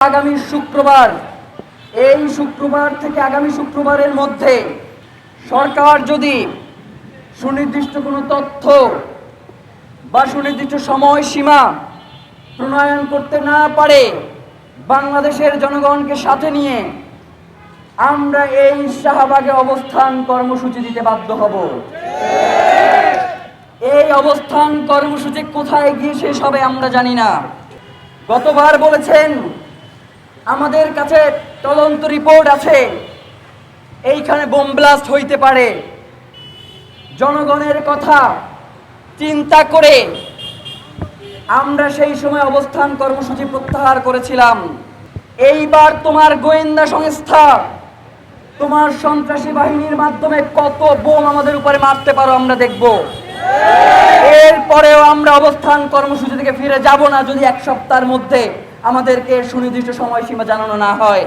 আগামী শুক্রবার, এই শুক্রবার থেকে আগামী শুক্রবারের মধ্যে সরকার যদি সুনির্দিষ্ট কোনো তথ্য বা সুনির্দিষ্ট সময়সীমা প্রণয়ন করতে না পারে, বাংলাদেশের জনগণকে সাথে নিয়ে আমরা এই শাহবাগে অবস্থান কর্মসূচি দিতে বাধ্য হব। এই অবস্থান কর্মসূচি কোথায় গিয়ে শেষ হবে আমরা জানি না। গতবার বলেছেন আমাদের কাছে তদন্ত রিপোর্ট আছে, এইখানে বোম ব্লাস্ট হইতে পারে। জনগণের কথা চিন্তা করে আমরা সেই সময় অবস্থান কর্মসূচি প্রত্যাহার করেছিলাম। এইবার তোমার গোয়েন্দা সংস্থা, তোমার সন্ত্রাসী বাহিনীর মাধ্যমে কত বোম আমাদের উপরে মারতে পারো আমরা দেখব। এরপরেও আমরা অবস্থান কর্মসূচি থেকে ফিরে যাব না যদি এক সপ্তাহের মধ্যে আমাদেরকে সুনির্দিষ্ট সময়সীমা জানানো না হয়।